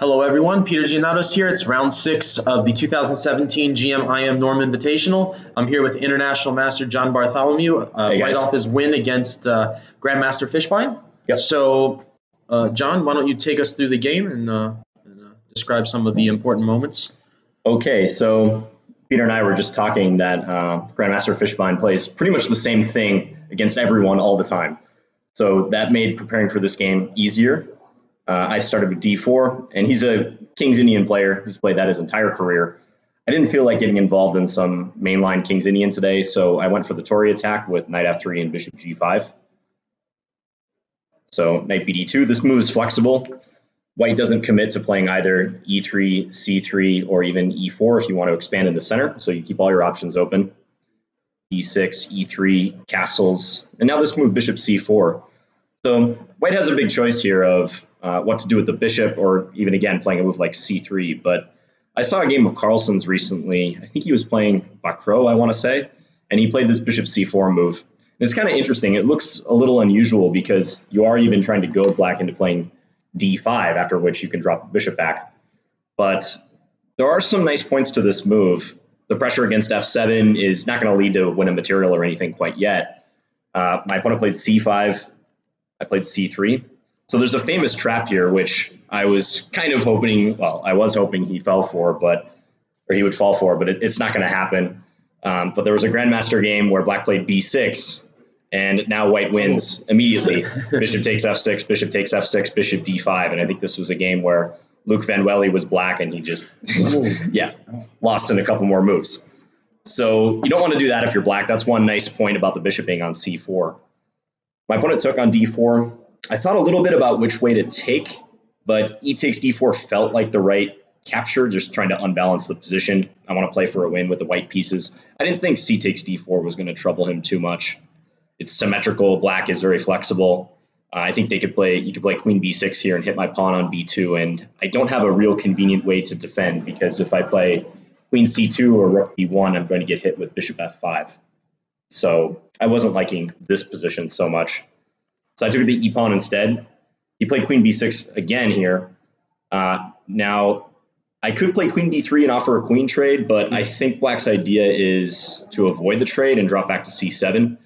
Hello everyone, Peter Giannatos here. It's round 6 of the 2017 GM Norm Invitational. I'm here with International Master John Bartholomew, right off his win against Grandmaster Fishbein. Yep. So, John, why don't you take us through the game and describe some of the important moments? Okay, so Peter and I were just talking that Grandmaster Fishbein plays pretty much the same thing against everyone all the time. So that made preparing for this game easier. I started with d4, and he's a King's Indian player. He's played that his entire career. I didn't feel like getting involved in some mainline King's Indian today, so I went for the Tory attack with knight f3 and bishop g5. So knight bd2, this move is flexible. White doesn't commit to playing either e3, c3, or even e4 if you want to expand in the center, so you keep all your options open. e6, e3, castles, and now this move bishop c4. So White has a big choice here of what to do with the bishop, or even again playing a move like c3. But I saw a game of Carlsen's recently. I think he was playing Bacro, I want to say, and he played this bishop c4 move. And it's kind of interesting. It looks a little unusual because you are even trying to goad black into playing d5, after which you can drop the bishop back. But there are some nice points to this move. The pressure against f7 is not going to lead to win a material or anything quite yet. My opponent played c5. I played c3. So there's a famous trap here, which I was kind of hoping, well, I was hoping he fell for, or he would fall for, but it's not going to happen. But there was a Grandmaster game where black played b6, and now white wins immediately. Bishop takes f6, bishop takes f6, bishop d5, and I think this was a game where Luc Van Welly was black, and he just, lost in a couple more moves. So you don't want to do that if you're black. That's one nice point about the bishop being on c4. My opponent took on d4. I thought a little bit about which way to take, but e takes d4 felt like the right capture, just trying to unbalance the position. I want to play for a win with the white pieces. I didn't think c takes d4 was going to trouble him too much. It's symmetrical. Black is very flexible. I think you could play queen b6 here and hit my pawn on b2, and I don't have a real convenient way to defend, because if I play queen c2 or rook b1, I'm going to get hit with bishop f5. So I wasn't liking this position so much. So I took the e-pawn instead. He played queen b6 again here. Now, I could play queen b3 and offer a queen trade, but I think black's idea is to avoid the trade and drop back to c7.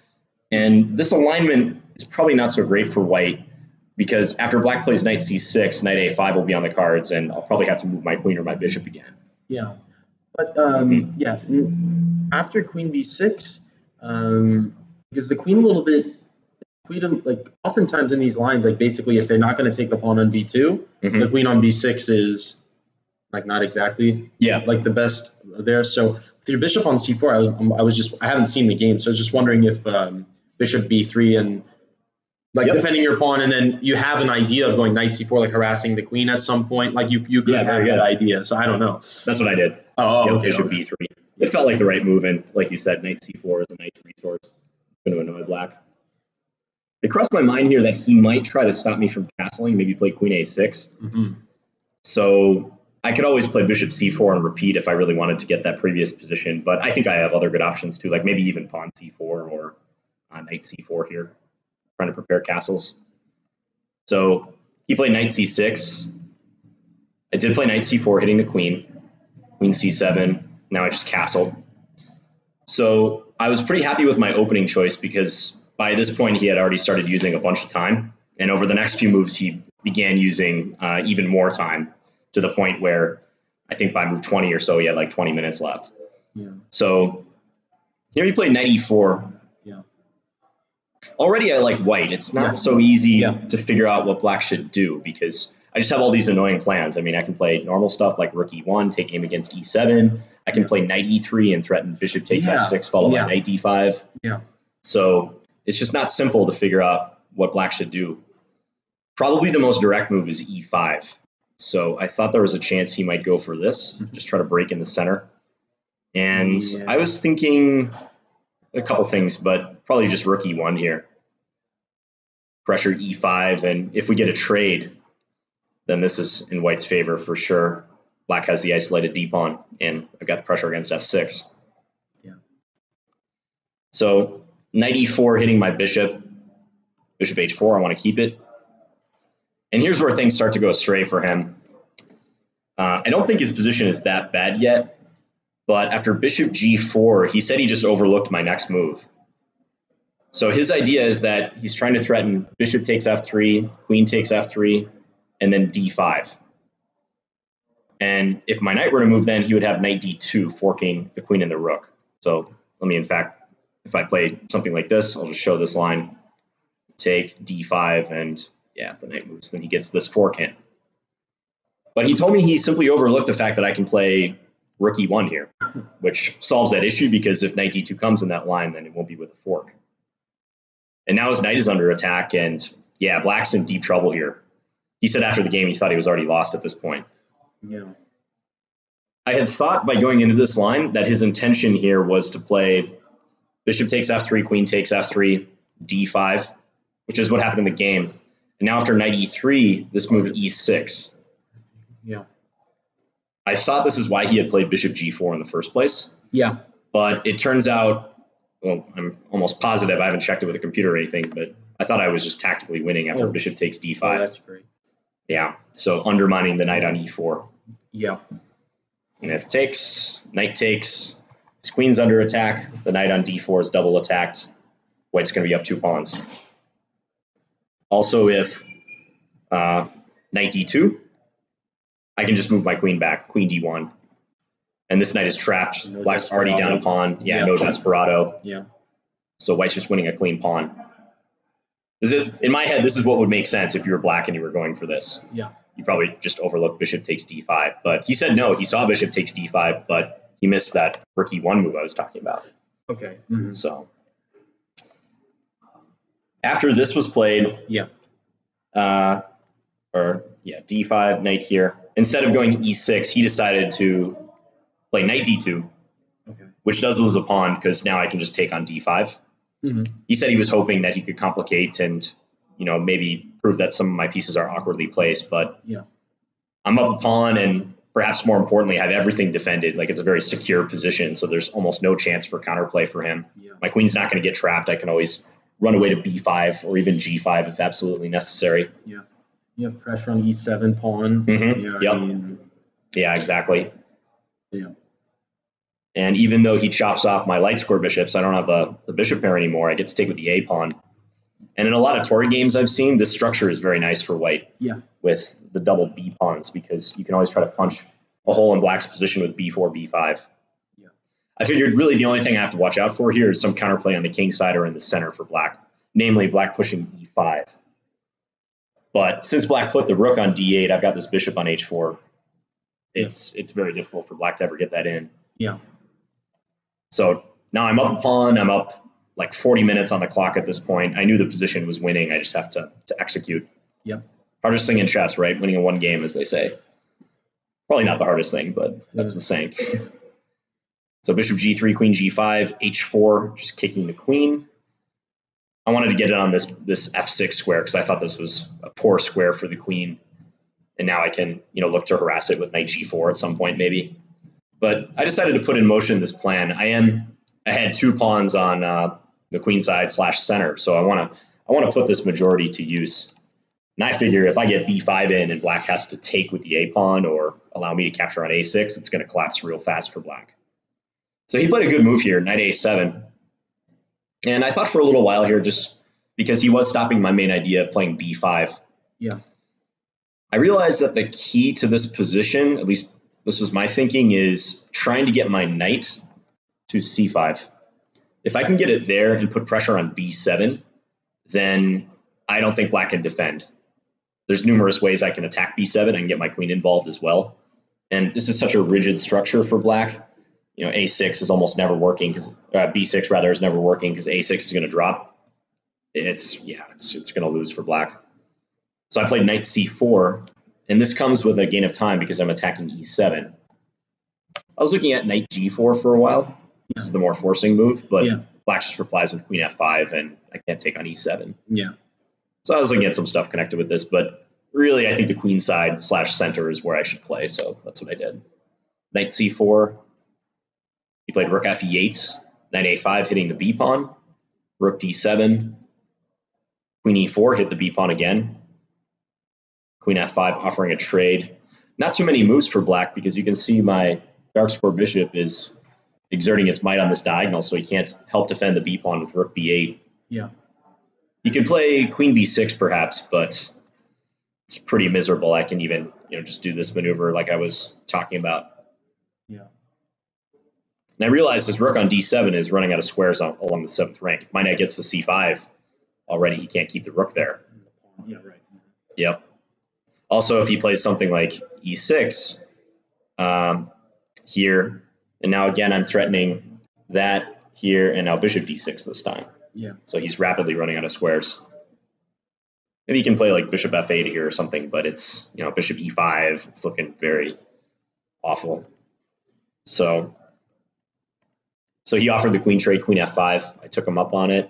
And this alignment is probably not so great for white, because after black plays knight c6, knight a5 will be on the cards, and I'll probably have to move my queen or my bishop again. Yeah, but after queen b6, because the queen a little bit, like oftentimes in these lines, like basically if they're not going to take the pawn on b2, the queen on b6 is like not exactly like the best there. So with your bishop on c4, I haven't seen the game, so I was just wondering if bishop b3 and like defending your pawn, and then you have an idea of going knight c4, like harassing the queen at some point. Like you could have that idea. So I don't know. That's what I did. Okay. Bishop b3. It felt like the right move, and like you said, knight c4 is a nice resource. It's going to annoy black. It crossed my mind here that he might try to stop me from castling, maybe play queen a6. So I could always play bishop c4 and repeat if I really wanted to get that previous position, but I think I have other good options too, like maybe even pawn c4 or knight c4 here, trying to prepare castles. So he played knight c6. I did play knight c4, hitting the queen c7. Now I just castled. So I was pretty happy with my opening choice, because by this point he had already started using a bunch of time, and over the next few moves he began using even more time, to the point where I think by move 20 or so he had like 20 minutes left. So here he played knight e4. Already I like white. It's not so easy to figure out what black should do, because I just have all these annoying plans. I mean, I can play normal stuff like rook e1, take aim against e7. I can play knight e3 and threaten bishop takes f6 followed by knight d5. So it's just not simple to figure out what black should do. Probably the most direct move is e5. So I thought there was a chance he might go for this, just try to break in the center. And I was thinking a couple things, but probably just rook e1 here. Pressure e5, and if we get a trade, then this is in white's favor for sure. Black has the isolated d-pawn, and I've got the pressure against f6. So knight e4 hitting my bishop, bishop h4, I want to keep it. And here's where things start to go astray for him. I don't think his position is that bad yet, but after bishop g4, he said he just overlooked my next move. So his idea is that he's trying to threaten bishop takes f3, queen takes f3, and then d5. And if my knight were to move, then he would have knight d2, forking the queen and the rook. So let me, in fact, if I play something like this, I'll just show this line. Take d5, and yeah, if the knight moves, then he gets this fork hint. But he told me he simply overlooked the fact that I can play rook e1 here, which solves that issue, because if knight d2 comes in that line, then it won't be with a fork. And now his knight is under attack, and yeah, black's in deep trouble here. He said after the game he thought he was already lost at this point. Yeah. I had thought by going into this line that his intention here was to play bishop takes f3, queen takes f3, d5, which is what happened in the game. And now after knight e3, this move e6. Yeah. I thought this is why he had played bishop g4 in the first place. Yeah. But it turns out, well, I'm almost positive, I haven't checked it with a computer or anything, but I thought I was just tactically winning after bishop takes d5. Oh, that's great. Yeah, so undermining the knight on e4. Yeah. And if it takes, knight takes, his queen's under attack, the knight on d4 is double attacked, white's going to be up 2 pawns. Also, if knight d2, I can just move my queen back, queen d1. And this knight is trapped. No Black's already down a pawn. Yeah, no desperado. Yeah. So white's just winning a clean pawn. In my head, this is what would make sense if you were black and you were going for this. Yeah. You probably just overlook bishop takes d5. But he said no, he saw bishop takes d5, but he missed that rook e1 move I was talking about. Okay. So after this was played, d5, knight here. Instead of going e6, he decided to play knight d2, which does lose a pawn because now I can just take on d5. He said he was hoping that he could complicate and, maybe prove that some of my pieces are awkwardly placed, but I'm up a pawn, and perhaps more importantly, I have everything defended. Like, it's a very secure position, so there's almost no chance for counterplay for him. My queen's not going to get trapped. I can always run away to b5 or even g5 if absolutely necessary. Yeah. You have pressure on e7 pawn. Yeah, exactly. Yeah. And even though he chops off my light square bishops, I don't have the bishop pair anymore. I get to take with the a pawn. And in a lot of Tory games I've seen, this structure is very nice for white with the double b pawns, because you can always try to punch a hole in black's position with b4, b5. Yeah. I figured really the only thing I have to watch out for here is some counterplay on the king side or in the center for black, namely black pushing e5. But since black put the rook on d8, I've got this bishop on h4. It's very difficult for black to ever get that in. Yeah. So now I'm up a pawn. I'm up like 40 minutes on the clock at this point. I knew the position was winning. I just have to execute. Yeah. Hardest thing in chess, right? Winning in one game, as they say. Probably not the hardest thing, but that's the saying. So bishop g3, queen g5, h4, just kicking the queen. I wanted to get it on this f6 square because I thought this was a poor square for the queen. And now I can, look to harass it with knight g4 at some point, maybe. But I decided to put in motion this plan. I had 2 pawns on the queen side / center, so I want to put this majority to use. And I figure if I get b5 in and black has to take with the a pawn or allow me to capture on a6, it's going to collapse real fast for black. So he played a good move here, knight a7. And I thought for a little while here, just because he was stopping my main idea of playing b5. Yeah. I realized that the key to this position, at least this was my thinking, is trying to get my knight to c5. If I can get it there and put pressure on b7, then I don't think black can defend. There's numerous ways I can attack b7 and get my queen involved as well. And this is such a rigid structure for black. A6 is almost never working, because b6 rather is never working because a6 is going to drop. It's going to lose for black. So I played knight c4, and this comes with a gain of time because I'm attacking e7. I was looking at knight g4 for a while. This is the more forcing move, but black just replies with queen f5, and I can't take on e7. Yeah. So I was looking at some stuff connected with this, but really I think the queen side / center is where I should play, so that's what I did. Knight c4. He played rook fe8, knight a5 hitting the b pawn, rook d7, queen e4 hit the b pawn again, queen f5 offering a trade. Not too many moves for black because you can see my dark square bishop is exerting its might on this diagonal, so he can't help defend the b pawn with rook b8. Yeah. You could play queen b6 perhaps, but it's pretty miserable. I can even just do this maneuver like I was talking about. Yeah. And I realized this rook on d7 is running out of squares along the 7th rank. If my knight gets to c5 already, he can't keep the rook there. Yeah, right. Yep. Also, if he plays something like e6 here, and now again I'm threatening that here, and now bishop d6 this time. Yeah. So he's rapidly running out of squares. Maybe he can play like bishop f8 here or something, but it's bishop e5. It's looking very awful. So he offered the queen trade, queen f5. I took him up on it.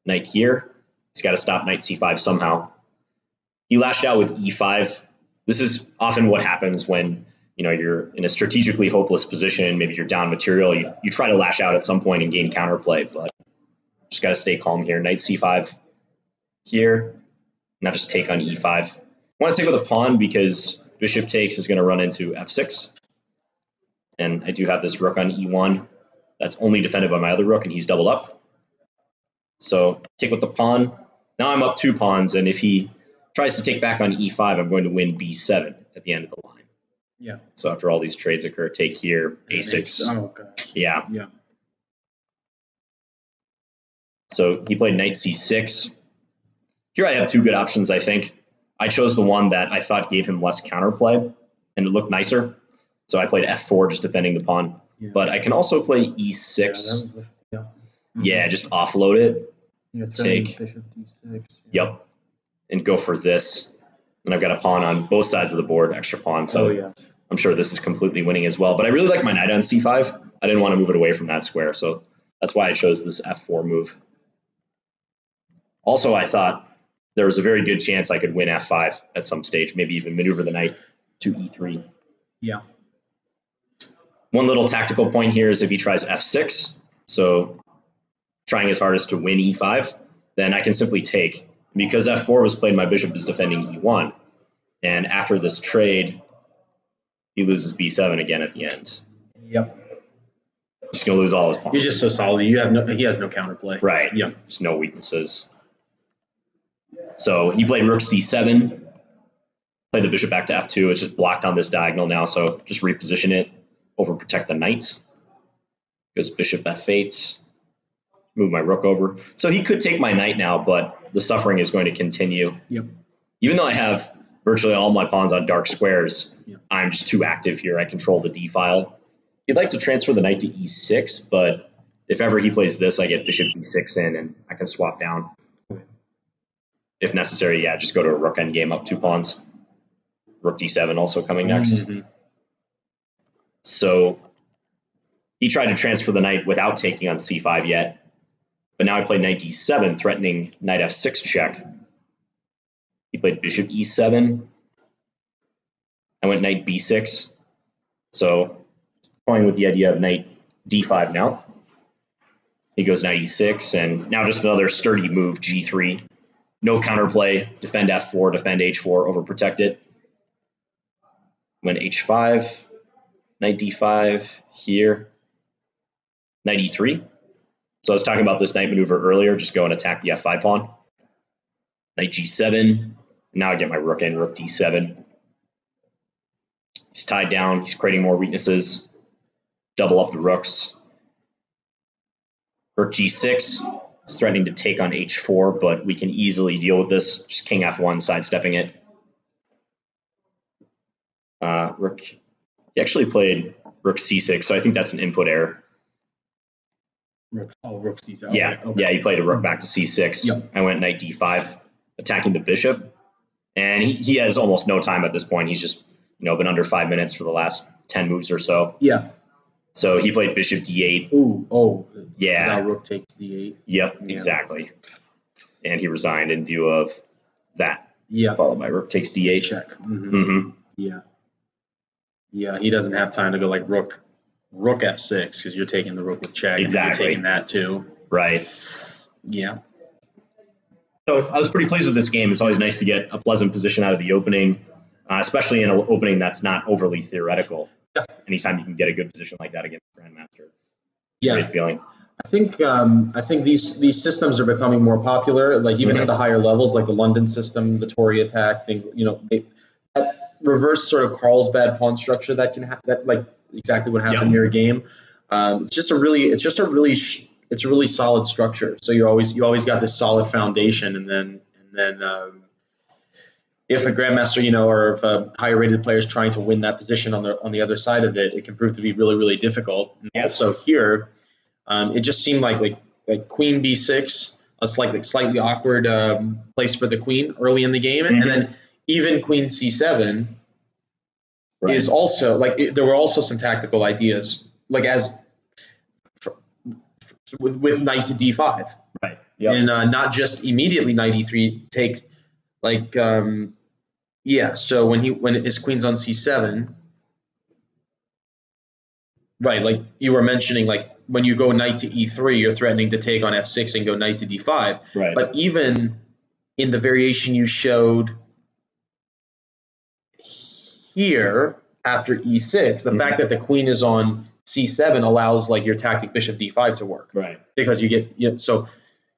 Knight here. He's got to stop knight c5 somehow. He lashed out with e5. This is often what happens when you're in a strategically hopeless position. Maybe you're down material. You try to lash out at some point and gain counterplay, but just got to stay calm here. Knight c5 here. Now just take on e5. I want to take with a pawn because bishop takes is going to run into f6. And I do have this rook on e1 that's only defended by my other rook, and he's doubled up. So take with the pawn. Now I'm up 2 pawns, and if he tries to take back on e5, I'm going to win b7 at the end of the line. Yeah. So after all these trades occur, take here, a6. Oh, gosh. Yeah. Yeah. So he played knight c6. Here I have 2 good options, I think. I chose the one that I thought gave him less counterplay, and it looked nicer. So I played f4, just defending the pawn. Yeah. But I can also play e6. Yeah, just offload it. Take. Bishop d6. Yep. And go for this. And I've got a pawn on both sides of the board, extra pawn. So I'm sure this is completely winning as well. But I really like my knight on c5. I didn't want to move it away from that square. So that's why I chose this f4 move. Also, I thought there was a very good chance I could win f5 at some stage, maybe even maneuver the knight to e3. Yeah. One little tactical point here is if he tries f6, so trying his hardest to win e5, then I can simply take. Because f4 was played, my bishop is defending e1. And after this trade, he loses b7 again at the end. Yep. He's going to lose all his pawns. You're just so solid. He has no counterplay. Right. Yep. There's no weaknesses. So he played rook c7, played the bishop back to f2. It's just blocked on this diagonal now, so just reposition it, overprotect the knight. Goes bishop f8, move my rook over. So he could take my knight now, but the suffering is going to continue. Yep. Even though I have virtually all my pawns on dark squares, I'm just too active here. I control the d file. He'd like to transfer the knight to e6, but if ever he plays this, I get bishop e6 in, and I can swap down. If necessary, yeah, just go to a rook endgame up 2 pawns. Rook d7 also coming next. Mm-hmm. So he tried to transfer the knight without taking on c5 yet. But now I played knight d7, threatening knight f6 check. He played bishop e7. I went knight b6. So playing with the idea of knight d5 now. He goes knight e6, and now just another sturdy move, g3. No counterplay, defend f4, defend h4, overprotect it. Went h5, knight d5 here, knight e3. So I was talking about this knight maneuver earlier, just go and attack the f5 pawn. Knight g7, and now I get my rook in, rook d7. He's tied down, he's creating more weaknesses. Double up the rooks. Rook g6. He's threatening to take on h4, but we can easily deal with this. Just king f1, sidestepping it. Rook. He actually played rook c6, so I think that's an input error. Rook c6. Oh, yeah, okay. Yeah, he played a rook back to c6. Yep. I went knight d5, attacking the bishop, and he has almost no time at this point. He's just been under 5 minutes for the last 10 moves or so. Yeah. So he played bishop d8. Ooh, oh. Yeah. Now rook takes d8. Yep, yeah. Exactly. And he resigned in view of that. Yeah. Followed by rook takes d8. Check. Mm-hmm. Mm-hmm. Yeah. Yeah, he doesn't have time to go like rook f6 because you're taking the rook with check. Exactly. And you're taking that too. Right. Yeah. So I was pretty pleased with this game. It's always nice to get a pleasant position out of the opening. especially in an opening that's not overly theoretical. Yeah. Anytime you can get a good position like that against Grandmaster, it's a great feeling. I think these systems are becoming more popular, like even at the higher levels, like the London system, the Tory attack, things. That reverse sort of Carlsbad pawn structure that can that like exactly what happened near a game. It's a really solid structure. So you always got this solid foundation, and then if a grandmaster, or if a higher rated player is trying to win that position on the other side of it, it can prove to be really, really difficult. And also here, it just seemed like Queen B6, a slightly awkward place for the Queen early in the game, and then even Queen C7 is also there were also some tactical ideas with knight to D5, right? Yep. And not just immediately knight E3 takes So when his queen's on C7, right? Like you were mentioning, like when you go knight to E3, you're threatening to take on F6 and go knight to D5. Right. But even in the variation you showed here after E6, the fact that the queen is on C7 allows like your tactic bishop D5 to work, right? Because you get so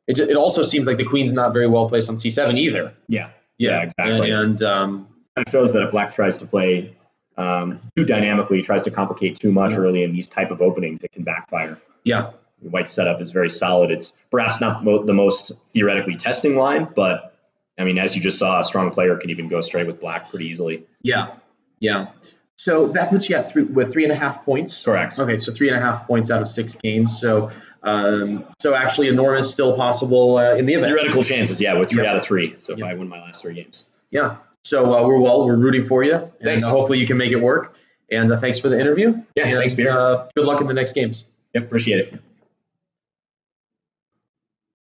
it also seems like the queen's not very well placed on C7 either. Yeah, exactly. And it shows that if Black tries to play too dynamically, tries to complicate too much early in these type of openings, it can backfire. Yeah. The white setup is very solid. It's perhaps not the most theoretically testing line, but I mean, as you just saw, a strong player can even go straight with Black pretty easily. Yeah. So that puts you at 3.5 points. Correct. Okay, so 3.5 points out of 6 games. So actually, a Norm is still possible in the event. Theoretical chances, with 3 out of 3. So if I win my last 3 games. Yeah. So we're rooting for you. Thanks. And hopefully you can make it work. And thanks for the interview. Yeah, and, thanks, Beer. Good luck in the next games. Yep, appreciate it.